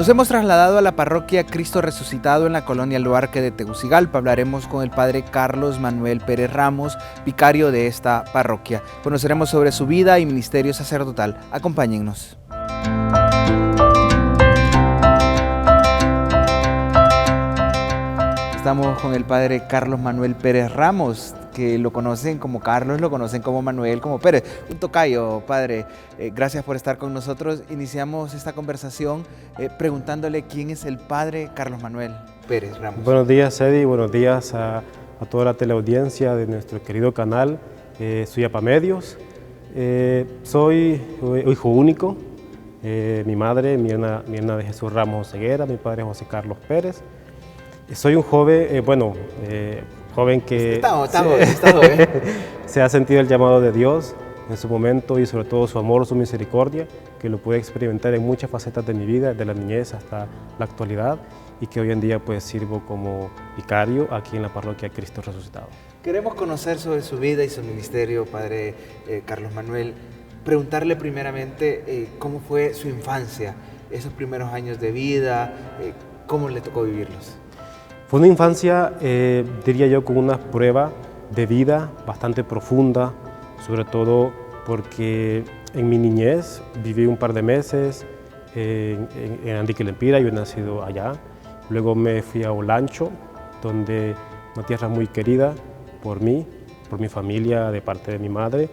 Nos hemos trasladado a la parroquia Cristo Resucitado en la colonia Luarque de Tegucigalpa. Hablaremos con el padre Carlos Manuel Pérez Ramos, vicario de esta parroquia. Conoceremos sobre su vida y ministerio sacerdotal. Acompáñennos. Estamos con el padre Carlos Manuel Pérez Ramos, que lo conocen como Carlos, lo conocen como Manuel, como Pérez. Un tocayo, padre. Gracias por estar con nosotros. Iniciamos esta conversación preguntándole quién es el padre Carlos Manuel Pérez Ramos. Buenos días, Eddie. Buenos días a toda la teleaudiencia de nuestro querido canal Suyapa Medios. Soy hijo único. Mi madre, Mirna de Jesús Ramos Ceguera, mi padre José Carlos Pérez. Soy un joven, joven que se ha sentido el llamado de Dios en su momento y sobre todo su amor, su misericordia, que lo pude experimentar en muchas facetas de mi vida, de la niñez hasta la actualidad, y que hoy en día pues sirvo como vicario aquí en la parroquia Cristo Resucitado. Queremos conocer sobre su vida y su ministerio, padre Carlos Manuel. Preguntarle primeramente cómo fue su infancia, esos primeros años de vida, cómo le tocó vivirlos. Fue una infancia, diría yo, con una prueba de vida bastante profunda, sobre todo porque en mi niñez viví un par de meses en Andiquilempira, yo he nacido allá. Luego me fui a Olancho, donde una tierra muy querida por mí, por mi familia, de parte de mi madre,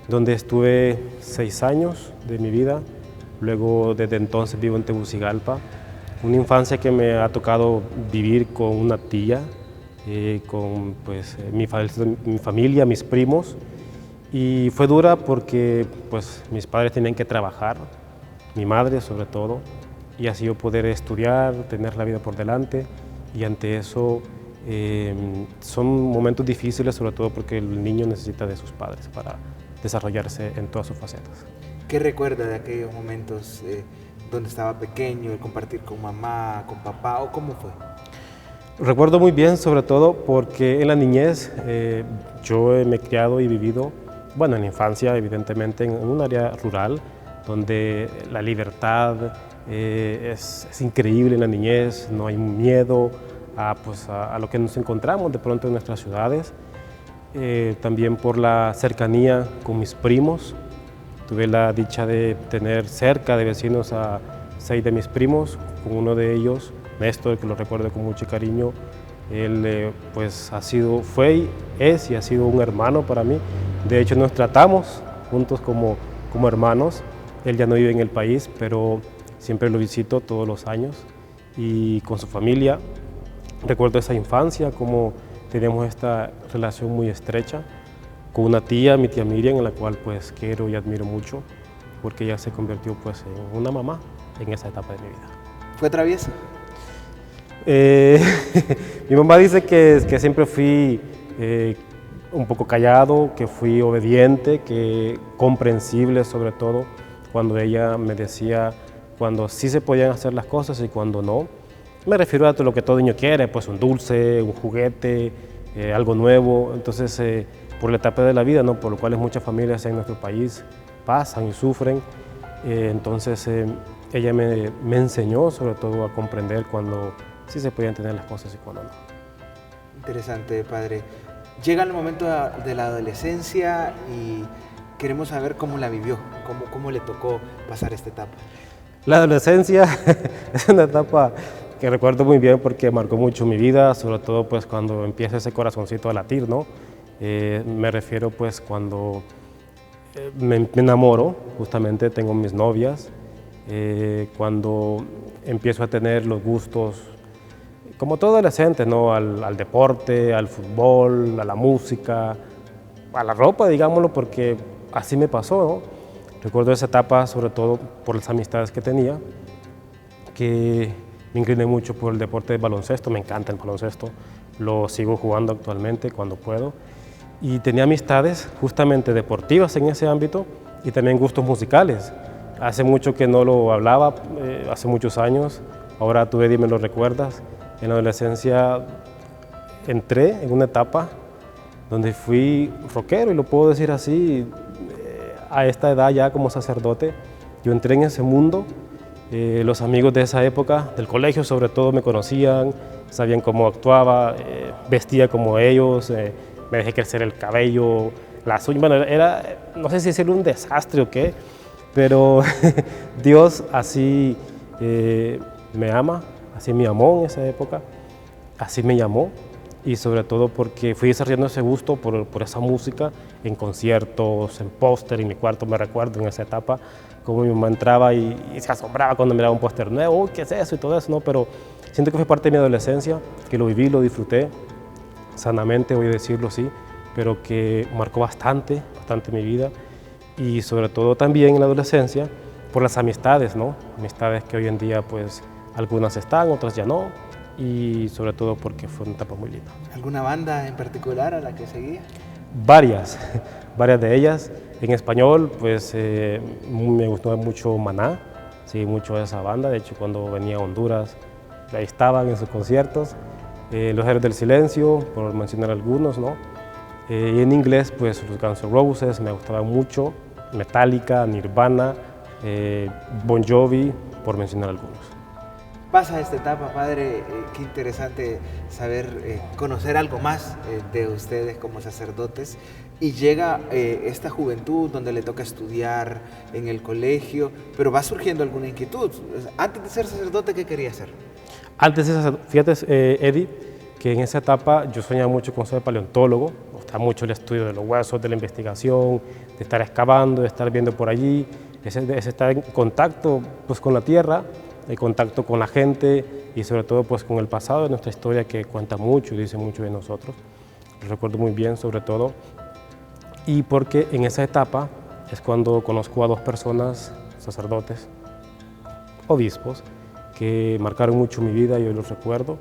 donde estuve 6 años de mi vida. Luego, desde entonces, vivo en Tegucigalpa. Una infancia que me ha tocado vivir con una tía, con pues, mi familia, mis primos, y fue dura porque pues, mis padres tenían que trabajar, mi madre sobre todo, y así yo poder estudiar, tener la vida por delante, y ante eso son momentos difíciles, sobre todo porque el niño necesita de sus padres para desarrollarse en todas sus facetas. ¿Qué recuerda de aquellos momentos donde estaba pequeño, el compartir con mamá, con papá, o cómo fue? Recuerdo muy bien, sobre todo porque en la niñez yo me he criado y vivido, bueno, en la infancia evidentemente en un área rural donde la libertad es increíble en la niñez, no hay miedo a lo que nos encontramos de pronto en nuestras ciudades. También por la cercanía con mis primos. Tuve la dicha de tener cerca de vecinos a 6 de mis primos, con uno de ellos, Néstor, que lo recuerdo con mucho cariño. Él pues es y ha sido un hermano para mí. De hecho nos tratamos juntos como hermanos. Él ya no vive en el país, pero siempre lo visito todos los años y con su familia. Recuerdo esa infancia, como teníamos esta relación muy estrecha con una tía, mi tía Miriam, en la cual pues quiero y admiro mucho, porque ella se convirtió pues en una mamá en esa etapa de mi vida. ¿Fue traviesa? Mi mamá dice que siempre fui un poco callado, que fui obediente, que comprensible sobre todo, cuando ella me decía cuando sí se podían hacer las cosas y cuando no. Me refiero a lo que todo niño quiere, pues un dulce, un juguete, algo nuevo. Entonces, por la etapa de la vida, ¿no? Por lo cual muchas familias en nuestro país pasan y sufren. Entonces, ella me enseñó sobre todo a comprender cuando sí se podían tener las cosas y cuando no. Interesante, padre. Llega el momento de la adolescencia y queremos saber cómo la vivió, cómo le tocó pasar esta etapa. La adolescencia es una etapa que recuerdo muy bien porque marcó mucho mi vida, sobre todo pues cuando empieza ese corazoncito a latir, ¿no? Me refiero pues cuando me enamoro, justamente tengo mis novias, cuando empiezo a tener los gustos, como todo adolescente, ¿no? Al deporte, al fútbol, a la música, a la ropa, digámoslo, porque así me pasó, ¿no? Recuerdo esa etapa sobre todo por las amistades que tenía, que me incliné mucho por el deporte de baloncesto, me encanta el baloncesto, lo sigo jugando actualmente cuando puedo. Y tenía amistades justamente deportivas en ese ámbito y también gustos musicales. Hace mucho que no lo hablaba, hace muchos años, ahora tú, Eddie, me lo recuerdas. En la adolescencia entré en una etapa donde fui rockero, y lo puedo decir así, a esta edad ya como sacerdote, yo entré en ese mundo Los amigos de esa época, del colegio sobre todo, me conocían, sabían cómo actuaba, vestía como ellos, me dejé crecer el cabello, las uñas. Bueno, era, no sé si decirlo un desastre o qué, pero Dios así me ama, así me amó en esa época, así me llamó, y sobre todo porque fui desarrollando ese gusto por esa música en conciertos, en póster, en mi cuarto. Me recuerdo en esa etapa como mi mamá entraba y se asombraba cuando miraba un póster nuevo. Uy, ¿qué es eso? Y todo eso, ¿no? Pero siento que fue parte de mi adolescencia, que lo viví, lo disfruté sanamente, voy a decirlo así, pero que marcó bastante mi vida, y sobre todo también en la adolescencia por las amistades, ¿no? Amistades que hoy en día pues algunas están, otras ya no, y sobre todo porque fue una etapa muy linda. ¿Alguna banda en particular a la que seguía? Varias de ellas. En español, pues me gustó mucho Maná, sí, mucho esa banda. De hecho, cuando venía a Honduras, ahí estaban en sus conciertos. Los Héroes del Silencio, por mencionar algunos, ¿no? Y en inglés, pues los Guns N' Roses me gustaban mucho, Metallica, Nirvana, Bon Jovi, por mencionar algunos. Pasa esta etapa, padre, qué interesante saber, conocer algo más de ustedes como sacerdotes, y llega esta juventud donde le toca estudiar en el colegio, pero va surgiendo alguna inquietud. Antes de ser sacerdote, ¿qué quería hacer? Antes de sacerdote, fíjate, Eddie, que en esa etapa yo soñaba mucho con ser paleontólogo. Me gustaba mucho el estudio de los huesos, de la investigación, de estar excavando, de estar viendo por allí, ese estar en contacto pues, con la tierra, el contacto con la gente y sobre todo pues con el pasado de nuestra historia, que cuenta mucho y dice mucho de nosotros. Lo recuerdo muy bien sobre todo, y porque en esa etapa es cuando conozco a dos personas, sacerdotes, obispos, que marcaron mucho mi vida y hoy los recuerdo: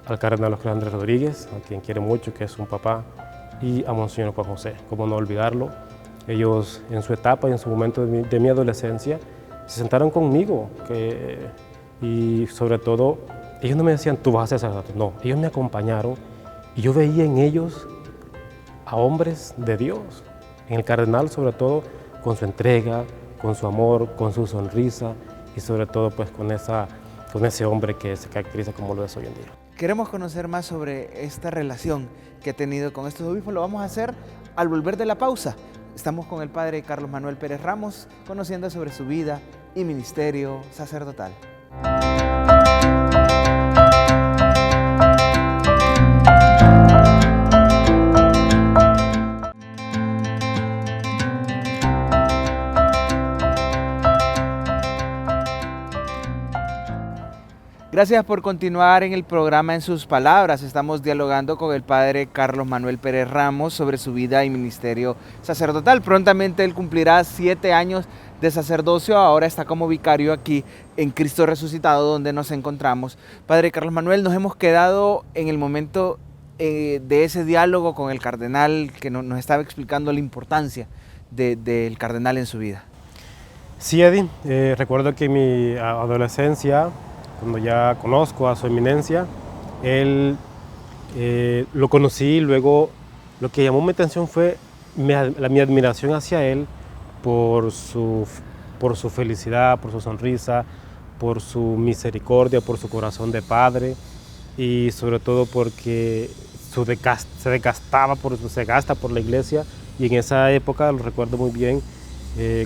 al cardenal Oscar Andrés Rodríguez, a quien quiero mucho, que es un papá, y a Monseñor Juan José. ¿Cómo no olvidarlo? Ellos en su etapa y en su momento de mi adolescencia se sentaron conmigo, y sobre todo, ellos no me decían, tú vas a ser sacerdote, no, ellos me acompañaron, y yo veía en ellos a hombres de Dios, en el cardenal sobre todo, con su entrega, con su amor, con su sonrisa, y sobre todo pues con ese hombre que se caracteriza como lo es hoy en día. Queremos conocer más sobre esta relación que ha tenido con estos obispos. Lo vamos a hacer al volver de la pausa. Estamos con el padre Carlos Manuel Pérez Ramos, conociendo sobre su vida y ministerio sacerdotal. Gracias por continuar en el programa En sus Palabras. Estamos dialogando con el padre Carlos Manuel Pérez Ramos sobre su vida y ministerio sacerdotal. Prontamente él cumplirá 7 años de sacerdocio. Ahora está como vicario aquí en Cristo Resucitado, donde nos encontramos. Padre Carlos Manuel, nos hemos quedado en el momento de ese diálogo con el cardenal, que nos estaba explicando la importancia del cardenal en su vida. Sí, Eddie, recuerdo que en mi adolescencia, cuando ya conozco a su eminencia, él lo conocí. Luego lo que llamó mi atención fue mi admiración hacia él por su felicidad, por su sonrisa, por su misericordia, por su corazón de padre, y sobre todo porque se gasta por la iglesia, y en esa época lo recuerdo muy bien,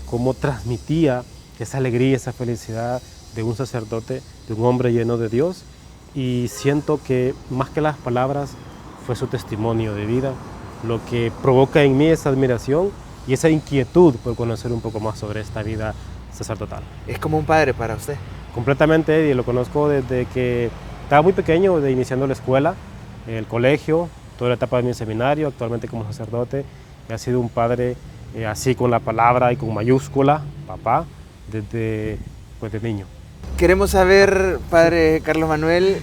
cómo transmitía esa alegría, esa felicidad de un sacerdote, de un hombre lleno de Dios, y siento que más que las palabras fue su testimonio de vida lo que provoca en mí esa admiración y esa inquietud por conocer un poco más sobre esta vida sacerdotal. ¿Es como un padre para usted? Completamente, y lo conozco desde que estaba muy pequeño, de iniciando la escuela, el colegio, toda la etapa de mi seminario, actualmente como sacerdote. Ha sido un padre así, con la palabra y con mayúscula, papá, desde niño. Queremos saber, padre Carlos Manuel,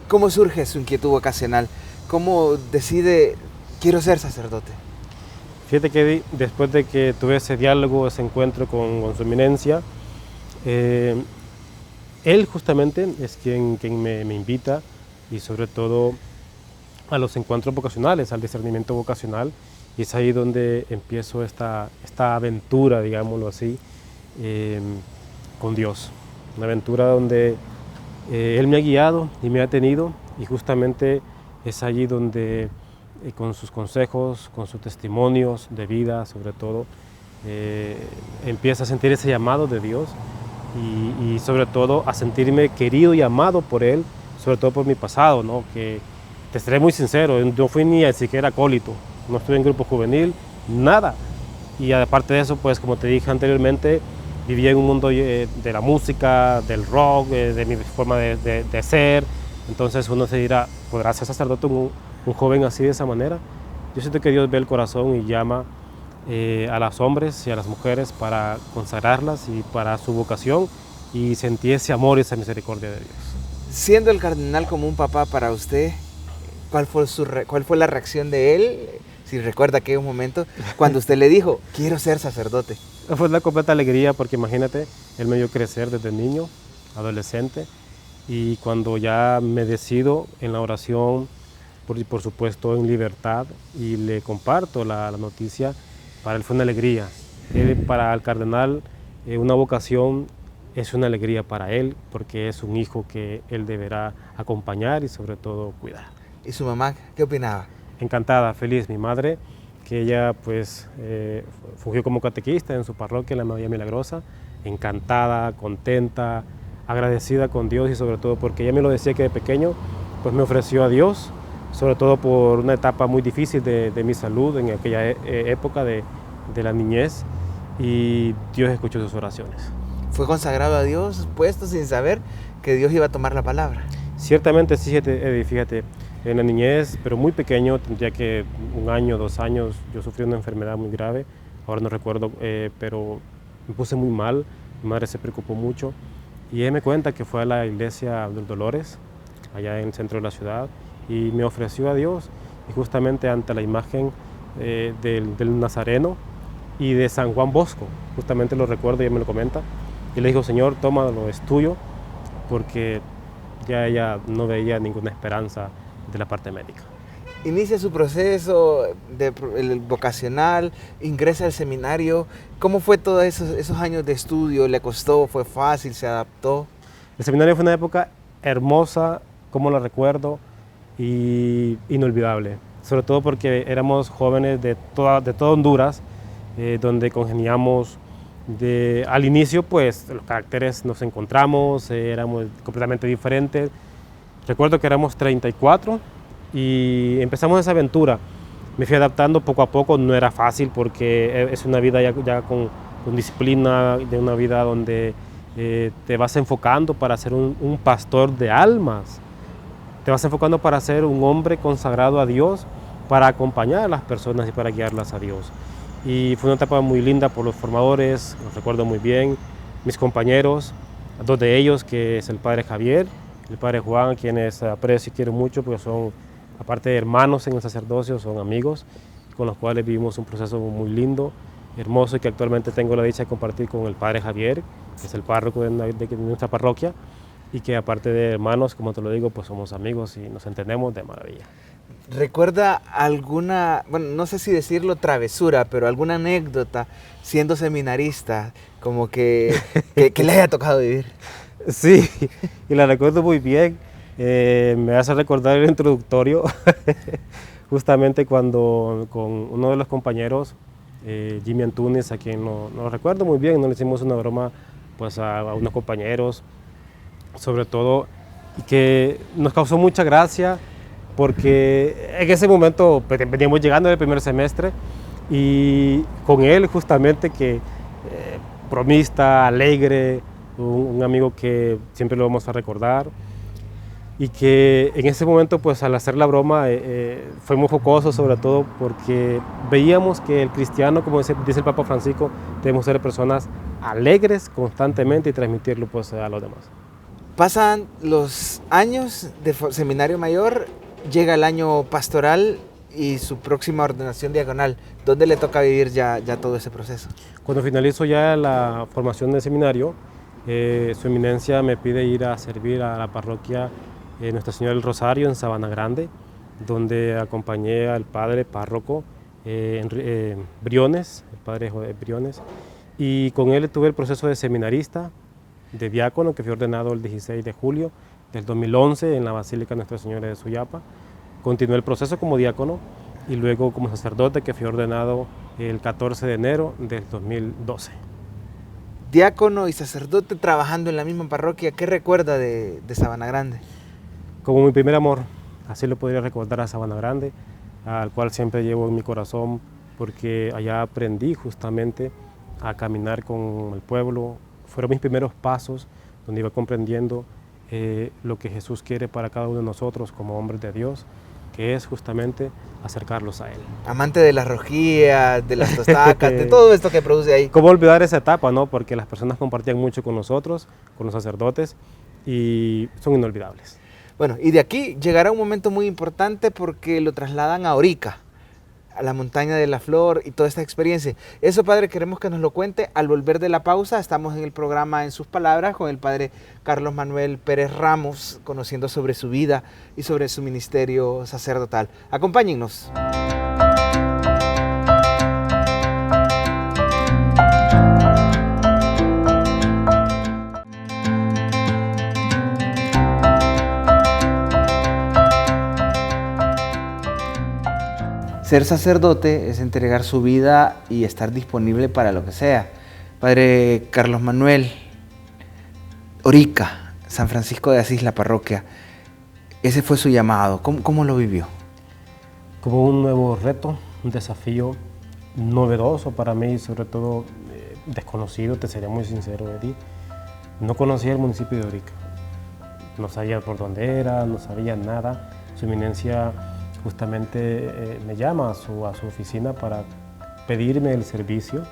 ¿cómo surge su inquietud vocacional? ¿Cómo decide, quiero ser sacerdote? Fíjate que después de que tuve ese diálogo, ese encuentro con su eminencia, él justamente es quien me invita, y sobre todo a los encuentros vocacionales, al discernimiento vocacional, y es ahí donde empiezo esta aventura, digámoslo así, con Dios, una aventura donde Él me ha guiado y me ha tenido, y justamente es allí donde con sus consejos, con sus testimonios de vida sobre todo, empieza a sentir ese llamado de Dios y sobre todo a sentirme querido y amado por Él, sobre todo por mi pasado, ¿no? Que te seré muy sincero, no fui ni siquiera acólito, no estuve en grupo juvenil, nada. Y aparte de eso, pues como te dije anteriormente, vivía en un mundo de la música, del rock, de mi forma de ser. Entonces uno se dirá, ¿podrá ser sacerdote un joven así de esa manera? Yo siento que Dios ve el corazón y llama a los hombres y a las mujeres para consagrarlas y para su vocación, y sentí ese amor y esa misericordia de Dios. Siendo el cardenal como un papá para usted, ¿cuál fue la reacción de él? Si recuerda aquel momento cuando usted le dijo, quiero ser sacerdote. Fue una completa alegría porque imagínate, él me vio crecer desde niño, adolescente, y cuando ya me decido en la oración, por supuesto en libertad, y le comparto la noticia, para él fue una alegría. Para el cardenal una vocación es una alegría para él porque es un hijo que él deberá acompañar y sobre todo cuidar. ¿Y su mamá qué opinaba? Encantada, feliz. Mi madre, que ella pues fungió como catequista en su parroquia, en la María Milagrosa, encantada, contenta, agradecida con Dios y sobre todo porque ella me lo decía que de pequeño pues me ofreció a Dios, sobre todo por una etapa muy difícil de mi salud en aquella época de la niñez, y Dios escuchó sus oraciones. ¿Fue consagrado a Dios, puesto sin saber que Dios iba a tomar la palabra? Ciertamente sí, Eddie, fíjate, en la niñez, pero muy pequeño, tendría que 1 año, 2 años, yo sufrí una enfermedad muy grave, ahora no recuerdo, pero me puse muy mal, mi madre se preocupó mucho, y ella me cuenta que fue a la iglesia del Dolores, allá en el centro de la ciudad, y me ofreció a Dios, y justamente ante la imagen del Nazareno y de San Juan Bosco, justamente lo recuerdo y ella me lo comenta, y le dijo, Señor, tómalo, es tuyo, porque ya ella no veía ninguna esperanza de la parte médica. Inicia su proceso el vocacional, ingresa al seminario. ¿Cómo fue todos esos años de estudio? ¿Le costó? ¿Fue fácil? ¿Se adaptó? El seminario fue una época hermosa, como la recuerdo, y inolvidable. Sobre todo porque éramos jóvenes de toda Honduras, donde congeniamos. Al inicio, pues, los caracteres nos encontramos, éramos completamente diferentes. Recuerdo que éramos 34 y empezamos esa aventura. Me fui adaptando poco a poco, no era fácil porque es una vida ya con disciplina, de una vida donde te vas enfocando para ser un pastor de almas. Te vas enfocando para ser un hombre consagrado a Dios, para acompañar a las personas y para guiarlas a Dios. Y fue una etapa muy linda por los formadores, los recuerdo muy bien, mis compañeros, 2 de ellos, que es el padre Javier, el padre Juan, quienes aprecio y quiero mucho, porque son, aparte de hermanos en el sacerdocio, son amigos, con los cuales vivimos un proceso muy lindo, hermoso, y que actualmente tengo la dicha de compartir con el padre Javier, que es el párroco de nuestra parroquia, y que aparte de hermanos, como te lo digo, pues somos amigos y nos entendemos de maravilla. ¿Recuerda alguna, bueno, no sé si decirlo travesura, pero alguna anécdota siendo seminarista, como que le haya tocado vivir? Sí, y la recuerdo muy bien. Me hace recordar el introductorio, justamente cuando con uno de los compañeros, Jimmy Antunes, a quien no lo recuerdo muy bien, le hicimos una broma pues, a unos compañeros, sobre todo, y que nos causó mucha gracia, porque en ese momento pues, veníamos llegando del primer semestre, y con él justamente que bromista, alegre, un amigo que siempre lo vamos a recordar, y que en ese momento pues al hacer la broma fue muy jocoso, sobre todo porque veíamos que el cristiano, como dice el Papa Francisco, debemos ser personas alegres constantemente y transmitirlo pues a los demás. Pasan los años de seminario mayor, llega el año pastoral y su próxima ordenación diaconal. ¿Dónde le toca vivir ya todo ese proceso? Cuando finalizo ya la formación del seminario, su eminencia me pide ir a servir a la parroquia Nuestra Señora del Rosario en Sabana Grande, donde acompañé al padre párroco Briones, el padre Briones, y con él tuve el proceso de seminarista, de diácono, que fui ordenado el 16 de julio del 2011 en la Basílica Nuestra Señora de Suyapa. Continué el proceso como diácono y luego como sacerdote, que fui ordenado el 14 de enero del 2012. Diácono y sacerdote trabajando en la misma parroquia, ¿qué recuerda de Sabana Grande? Como mi primer amor, así lo podría recordar a Sabana Grande, al cual siempre llevo en mi corazón, porque allá aprendí justamente a caminar con el pueblo. Fueron mis primeros pasos donde iba comprendiendo lo que Jesús quiere para cada uno de nosotros como hombres de Dios, que es justamente acercarlos a Él. Amante de las rosquillas, de las tostacas, de todo esto que produce ahí. ¿Cómo olvidar esa etapa, no? Porque las personas compartían mucho con nosotros, con los sacerdotes, y son inolvidables. Bueno, y de aquí llegará un momento muy importante porque lo trasladan a Orica, a la montaña de la flor y toda esta experiencia. Eso, padre, queremos que nos lo cuente al volver de la pausa. Estamos en el programa En sus palabras con el padre Carlos Manuel Pérez Ramos, conociendo sobre su vida y sobre su ministerio sacerdotal. Acompáñennos. Ser sacerdote es entregar su vida y estar disponible para lo que sea. Padre Carlos Manuel, Orica, San Francisco de Asís, la parroquia, ese fue su llamado. ¿Cómo lo vivió? Como un nuevo reto, un desafío novedoso para mí, sobre todo desconocido, te seré muy sincero, Eddie. No conocía el municipio de Orica, no sabía por dónde era, no sabía nada. Su eminencia justamente me llama a su oficina para pedirme el servicio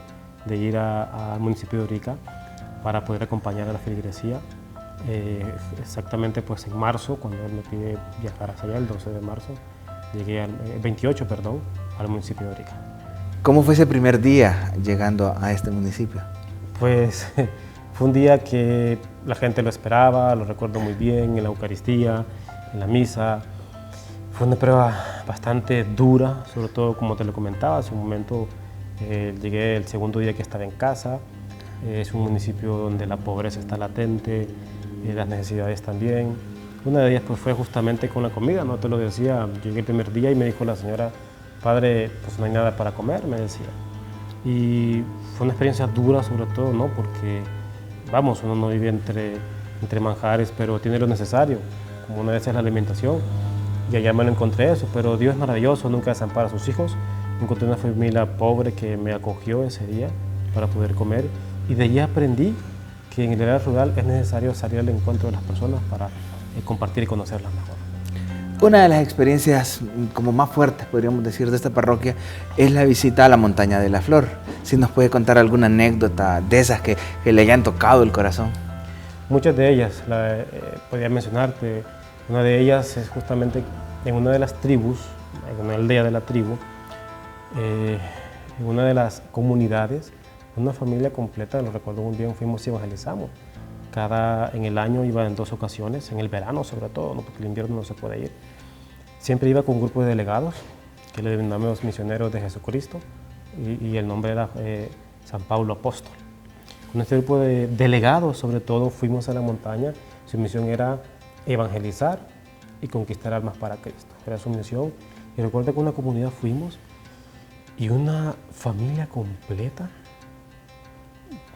de ir al municipio de Orica para poder acompañar a la feligresía. Exactamente pues en marzo, cuando él me pide viajar hacia allá, el 12 de marzo, llegué al 28, perdón, al municipio de Orica. ¿Cómo fue ese primer día llegando a este municipio? Pues fue un día que la gente lo esperaba, lo recuerdo muy bien, en la Eucaristía, en la misa. Fue una prueba bastante dura, sobre todo como te lo comentaba, hace un momento llegué el segundo día que estaba en casa. Es un municipio donde la pobreza está latente, las necesidades también. Una de ellas pues, fue justamente con la comida, no te lo decía, llegué el primer día y me dijo la señora, padre, pues no hay nada para comer, me decía. Y fue una experiencia dura sobre todo, ¿no? Porque, vamos, uno no vive entre manjares, pero tiene lo necesario, como una vez es la alimentación. Y allá me lo encontré eso, pero Dios es maravilloso, nunca desampara a sus hijos. Encontré una familia pobre que me acogió ese día para poder comer y de allí aprendí que en el área rural es necesario salir al encuentro de las personas para compartir y conocerlas mejor. Una de las experiencias como más fuertes, podríamos decir, de esta parroquia es la visita a la Montaña de la Flor. Si nos puede contar alguna anécdota de esas que le hayan tocado el corazón. Muchas de ellas, podría mencionarte. Una de ellas es justamente en una de las tribus, en una aldea de la tribu, en una de las comunidades, una familia completa, lo recuerdo muy bien, fuimos y evangelizamos. En el año iba en 2 ocasiones, en el verano sobre todo, ¿no? Porque el invierno no se puede ir. Siempre iba con un grupo de delegados, que le denominamos misioneros de Jesucristo, y el nombre era San Pablo Apóstol. Con este grupo de delegados, sobre todo, fuimos a la montaña. Su misión era evangelizar y conquistar almas para Cristo. Era su misión. Y recuerdo que una comunidad fuimos y una familia completa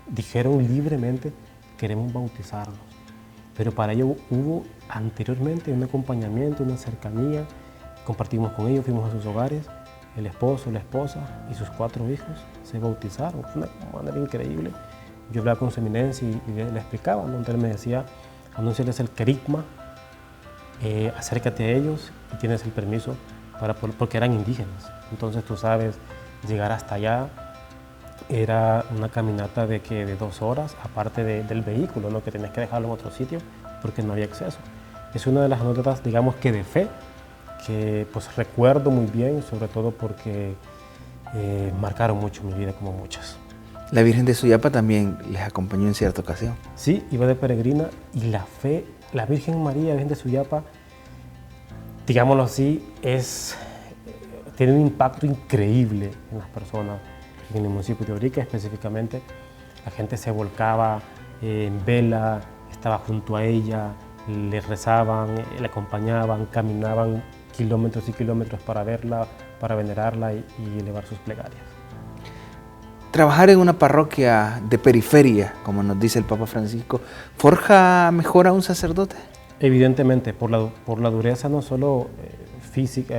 dijeron libremente, queremos bautizarnos. Pero para ello hubo anteriormente un acompañamiento, una cercanía. Compartimos con ellos, fuimos a sus hogares. El esposo, la esposa y sus 4 hijos se bautizaron. Fue una manera increíble. Yo hablaba con su eminencia y le explicaba, ¿no? Entonces él me decía, anúnciales el querigma, acércate a ellos y tienes el permiso porque eran indígenas. Entonces tú sabes, llegar hasta allá era una caminata de 2 horas, aparte del vehículo, ¿no? Que tenías que dejarlo en otro sitio porque no había acceso. Es una de las anécdotas, digamos que de fe, que pues recuerdo muy bien, sobre todo porque marcaron mucho mi vida como muchas. La Virgen de Suyapa también les acompañó en cierta ocasión. Sí, iba de peregrina y la fe, la Virgen María, Virgen de Suyapa, digámoslo así, tiene un impacto increíble en las personas. En el municipio de Orica específicamente, la gente se volcaba en vela, estaba junto a ella, le rezaban, le acompañaban, caminaban kilómetros y kilómetros para verla, para venerarla y elevar sus plegarias. Trabajar en una parroquia de periferia, como nos dice el Papa Francisco, ¿forja mejor a un sacerdote? Evidentemente, por la dureza no solo física,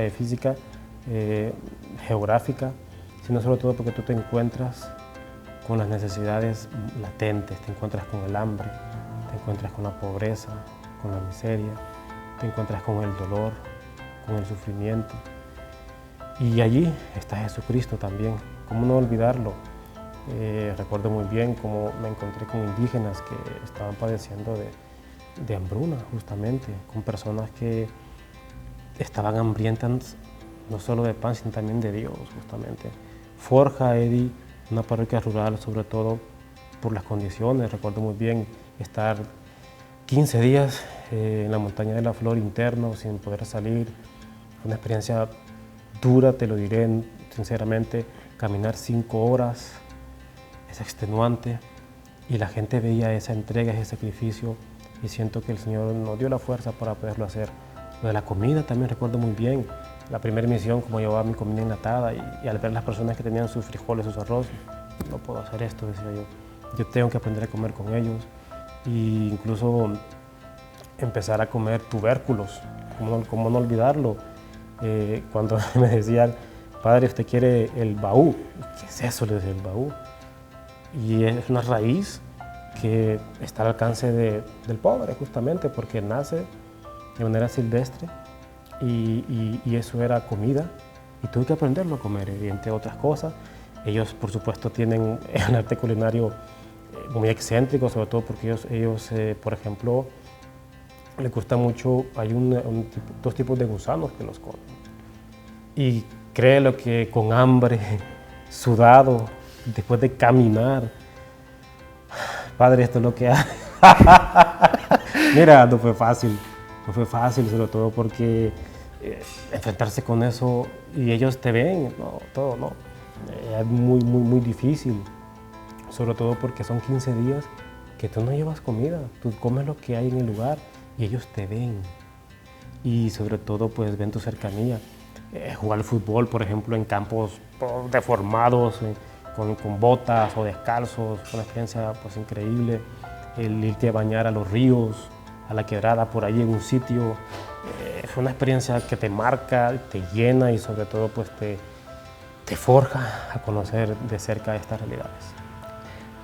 geográfica, sino sobre todo porque tú te encuentras con las necesidades latentes, te encuentras con el hambre, te encuentras con la pobreza, con la miseria, te encuentras con el dolor, con el sufrimiento. Y allí está Jesucristo también. ¿Cómo no olvidarlo? Recuerdo muy bien cómo me encontré con indígenas que estaban padeciendo de hambruna, justamente, con personas que estaban hambrientas no solo de pan, sino también de Dios, justamente. Forja, Eddie, una parroquia rural, sobre todo por las condiciones. Recuerdo muy bien estar 15 días en la montaña de la Flor interno, sin poder salir. Una experiencia dura, te lo diré sinceramente. Caminar 5 horas es extenuante y la gente veía esa entrega, ese sacrificio, y siento que el Señor nos dio la fuerza para poderlo hacer. Lo de la comida también recuerdo muy bien. La primera misión, como llevaba mi comida enlatada y al ver las personas que tenían sus frijoles, sus arroz, no puedo hacer esto, decía yo. Yo tengo que aprender a comer con ellos e incluso empezar a comer tubérculos. ¿Cómo no olvidarlo? Cuando me decían, padre, ¿usted quiere el baú? ¿Qué es eso? Le decía, el baú. Y es una raíz que está al alcance del pobre, justamente, porque nace de manera silvestre y eso era comida y tuve que aprenderlo a comer, entre otras cosas. Ellos, por supuesto, tienen un arte culinario muy excéntrico, sobre todo porque ellos por ejemplo, les gusta mucho, hay dos tipos de gusanos que los comen. Y créelo que con hambre, sudado, después de caminar, padre, esto es lo que hay. Mira, no fue fácil, sobre todo porque enfrentarse con eso y ellos te ven, no, todo, no, es muy difícil, sobre todo porque son 15 días que tú no llevas comida, tú comes lo que hay en el lugar y ellos te ven y sobre todo pues ven tu cercanía. Jugar al fútbol, por ejemplo, en campos deformados, con botas o descalzos, fue una experiencia pues increíble. El irte a bañar a los ríos, a la quebrada, por ahí en un sitio, fue una experiencia que te marca, te llena y sobre todo pues te forja a conocer de cerca estas realidades.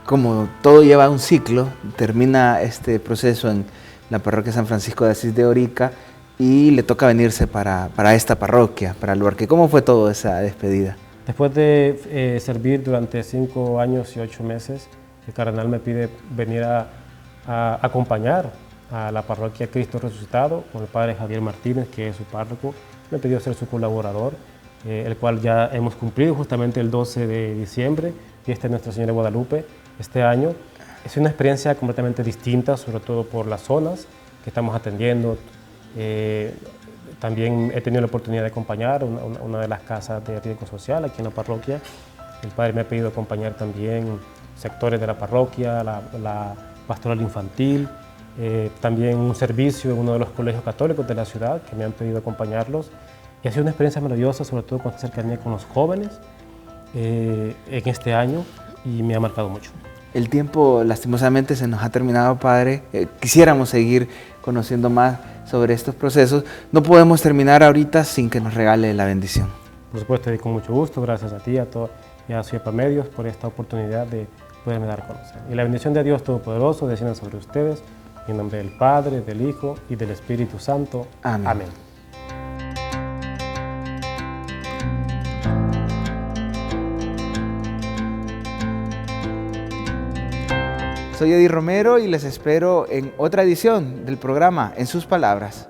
Como todo lleva un ciclo, termina este proceso en la parroquia San Francisco de Asís de Orica y le toca venirse para esta parroquia, para Luarque. ¿Cómo fue toda esa despedida? Después de servir durante 5 años y 8 meses, el cardenal me pide venir a acompañar a la parroquia Cristo Resucitado con el padre Javier Martínez, que es su párroco. Me pidió ser su colaborador, el cual ya hemos cumplido justamente el 12 de diciembre, fiesta de Nuestra Señora de Guadalupe, este año. Es una experiencia completamente distinta, sobre todo por las zonas que estamos atendiendo. También he tenido la oportunidad de acompañar una de las casas de riesgo social aquí en la parroquia. El padre me ha pedido acompañar también sectores de la parroquia, la pastoral infantil, también un servicio en uno de los colegios católicos de la ciudad que me han pedido acompañarlos. Y ha sido una experiencia maravillosa, sobre todo con esta cercanía con los jóvenes en este año y me ha marcado mucho. El tiempo lastimosamente se nos ha terminado, padre. Quisiéramos seguir conociendo más sobre estos procesos. No podemos terminar ahorita sin que nos regale la bendición. Por supuesto, y con mucho gusto, gracias a ti y a Soyepa Medios por esta oportunidad de poderme dar a conocer. Y la bendición de Dios Todopoderoso descienda sobre ustedes, en nombre del Padre, del Hijo y del Espíritu Santo. Amén. Amén. Soy Eddie Romero y les espero en otra edición del programa En sus Palabras.